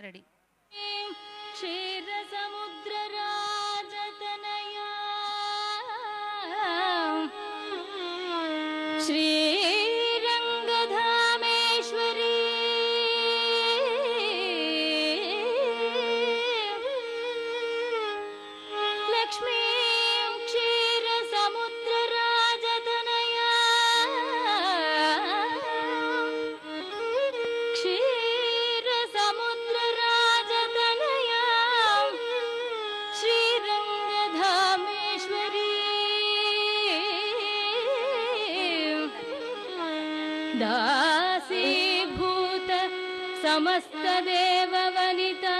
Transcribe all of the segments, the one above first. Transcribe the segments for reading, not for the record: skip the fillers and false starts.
Ready. ಕ್ಷೀರ ಸಮುದ್ರ ರಾಜತನಯ ಶ್ರೀರಂಗಧಾಮೇಶ್ವರಿ ಲಕ್ಷ್ಮೀ ಕ್ಷೀರ ಸಮುದ್ರ ರಾಜತನಯ ಕ್ಷೀರ ಸಮುದ್ರ ರಾಜತನಯ ಶ್ರೀರಂಗಧಾಮೇಶ್ವರಿ दासीभूत समस्त देव वनिता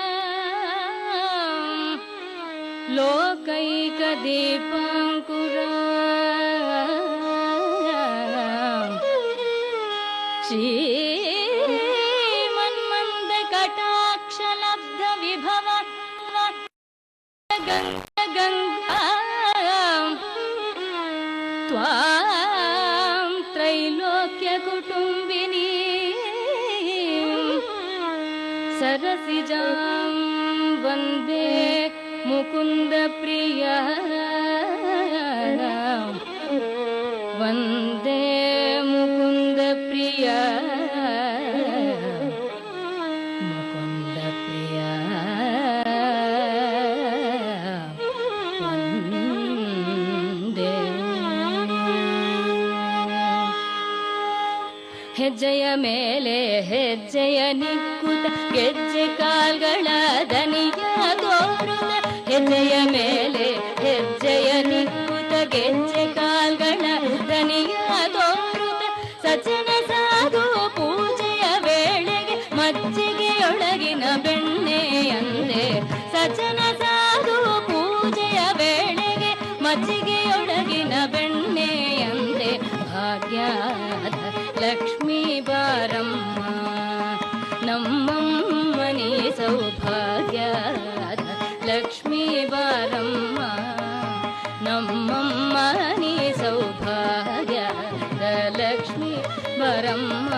लोकैक दीपांकुरा श्रीमन्मन्द कटाक्ष लब्ध विभव गंगा त्वां त्रैलोक्य कुटुंबिनी सरसिजां वन्दे मुकुंद प्रिया वन्दे मुकुंद प्रिया मुकुंद प्रिया वन्दे ಹೆಜ್ಜೆಯ ಮೇಲೆ ಹೆಜ್ಜೆಯ ನಿಕ್ಕುತ್ತ ಗೆಜ್ಜೆ ಕಾಲ್ಗಳ ದನಿಯ ತೋರುತ್ತ ಹೆಜ್ಜೆಯ ಮೇಲೆ ಹೆಜ್ಜೆಯ ನಿಕ್ಕುತ್ತ ಗೆಜ್ಜೆ ಕಾಲ್ಗಳ ದನಿಯ ತೋರುತ್ತ ಸಜ್ಜನ ಸಾಧು ಪೂಜೆಯ ವೇಳೆಗೆ ಮಜ್ಜಿಗೆಯೊಳಗಿನ ಬೆಣ್ಣೆ ಅಂದೆ ಸಜ್ಜನ ಸಾಧು ಪೂಜೆಯ ವೇಳೆಗೆ ಮಜ್ಜಿಗೆಯೊಳಗಿನ ಬೆಣ್ಣೆ ಅಂದೆ ಭಾಗ್ಯದ ಲಕ್ಷ್ಮೀ ಬಾರಮ್ಮ ನಮ್ಮಮ್ಮನಿ ಸೌಭಾಗ್ಯದ ಲಕ್ಷ್ಮೀ ಬಾರಮ್ಮ ನಮ್ಮಮ್ಮನಿ ಸೌಭಾಗ್ಯದ ಲಕ್ಷ್ಮೀ ಬಾರಮ್ಮ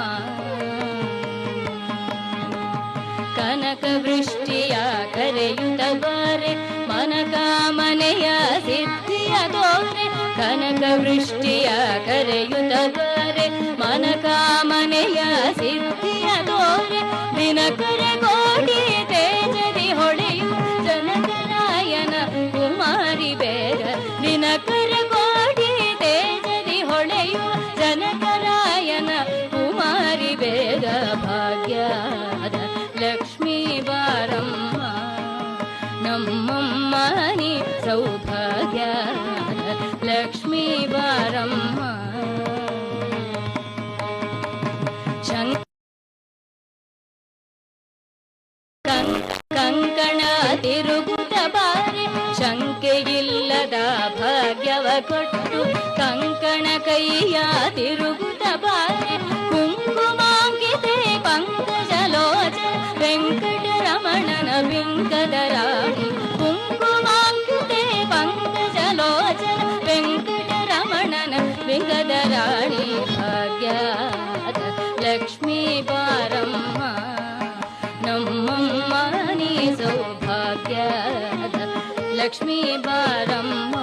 ಕನಕ ವೃಷ್ಟಿಯ ಕರೆಯುತ್ತ ಬಾರೆ ಮನಕಾಮನೆಯ ಸಿದ್ಧಿಯ ತೋರೆ ಕನಕ ವೃಷ್ಟಿಯ ಕರೆಯುತ್ತ ಬಾರೆ ಮನಕಾಮನೆಯ ಸಿದ್ಧಿಯ ತೋರೆ ದಿನಕರ ಕೋಟಿ ತೇಜದಿ ಹೊಳೆಯು ಜನಕರಾಯನ ಕುಮಾರಿ ಬೇಗ ದಿನಕರ ಕೋಟಿ ತೇಜದಿ ಹೊಳೆಯು ಜನಕರಾಯನ ಕುಮಾರಿ ಬೇಗ ಭಾಗ್ಯದ ಲಕ್ಷ್ಮೀ ಬಾರಮ್ಮ ನಮ್ಮಮ್ಮನಿ ಸೌಭಾಗ್ಯದ ಲಕ್ಷ್ಮೀ ಬಾರಮ್ಮ ಕಂಕಣ ತಿರುಗುತ್ತ ಬಾರೆ ಶಂಕೆಯಿಲ್ಲದ ಭಾಗ್ಯವ ಕೊಟ್ಟು ಕಂಕಣ ಕೈಯ ತಿರುಗುತ್ತ ಬಾರೆ ಕುಂಕುಮಾಂಕಿತೆ ಪಂಕಜಲೋಚನ ವೆಂಕಟರಮಣನ ಬಿಂಕದ ರಾಣಿ ಕುಂಕುಮಾಂಕಿತೆ ಪಂಕಜಲೋಚನ ವೆಂಕಟರಮಣನ ಬಿಂಕದ ರಾಣಿ ಭಾಗ್ಯದ ಲಕ್ಷ್ಮೀ ಬಾರಮ್ಮ ನಮ್ಮಮ್ಮನಿ ಸೌಭಾಗ್ಯದ ಲಕ್ಷ್ಮೀ ಬಾರಮ್ಮ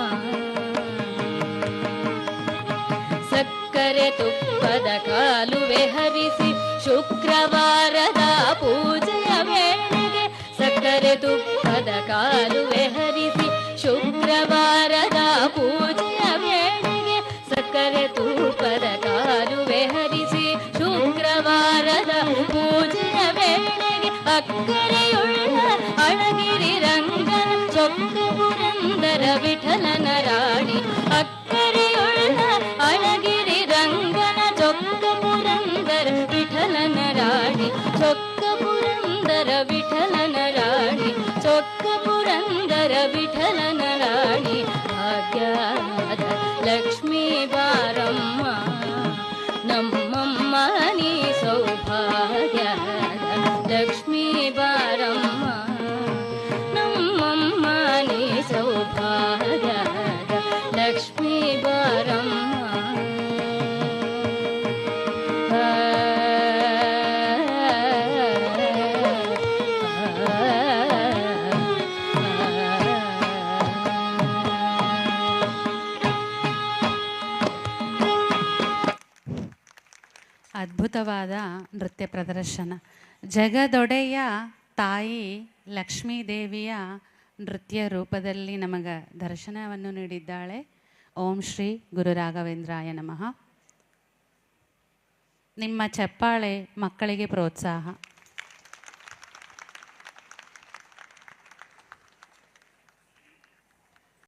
ಸಕ್ಕರೆ ತುಪ್ಪದ ಕಾಲುವೆ ಹರಿಸಿ ಶುಕ್ರವಾರದ ಪೂಜೆಯ ವೇಳೆಗೆ ಸಕ್ಕರೆ ತುಪ್ಪದ ಕಾಲುವೆ ಹರಿಸಿ ಶುಕ್ರವಾರದ ಪೂಜೆಯ ವೇಳೆಗೆ ಸಕ್ಕರೆ ತುಪ್ಪದ ಕಾಲುವೆ ಹರಿಸಿ ಶುಕ್ರವಾರದ ಪೂಜೆಯ ವೇಳೆಗೆ ಅಕ್ಕರೆಯುಳ್ಳ ಅಳಗಿರಿ ರಂಗನ ಚೊಕ್ಕ ಪುರಂದರ ವಿಠಲನ ರಾಣಿ ಅಕ್ಕರೆಯುಳ್ಳ ಅಳಗಿರಿ ರಂಗನ ಚೊಕ್ಕ ಪುರಂದರ ವಿಠಲನ ರಾಣಿ ಚೊಕ್ಕ ಪುರಂದರ ವಿಠಲನ ರಾಣಿ ಚೊಕ್ಕ ಪುರಂದರ ವಿಠಲನ ರಾಣಿ ಭಾಗ್ಯದ ಲಕ್ಷ್ಮೀ ಬಾರಮ್ಮ ನಮ್ಮಮ್ಮನಿ ಸೌಭಾಗ್ಯದ ಲಕ್ಷ್ಮೀ ಬಾರಮ್ಮ ನಮ್ಮಮ್ಮನಿ ಸೌಭಾಗ್ಯದ ಲಕ್ಷ್ಮೀ ಬಾರಮ್ಮ ಅದ್ಭುತವಾದ ನೃತ್ಯ ಪ್ರದರ್ಶನ. ಜಗದೊಡೆಯ ತಾಯಿ ಲಕ್ಷ್ಮೀದೇವಿಯ ನೃತ್ಯ ರೂಪದಲ್ಲಿ ನಮಗೆ ದರ್ಶನವನ್ನು ನೀಡಿದ್ದಾಳೆ. ಓಂ ಶ್ರೀ ಗುರು ರಾಘವೇಂದ್ರಾಯ ನಮಃ. ನಿಮ್ಮ ಚಪ್ಪಾಳೆ ಮಕ್ಕಳಿಗೆ ಪ್ರೋತ್ಸಾಹ.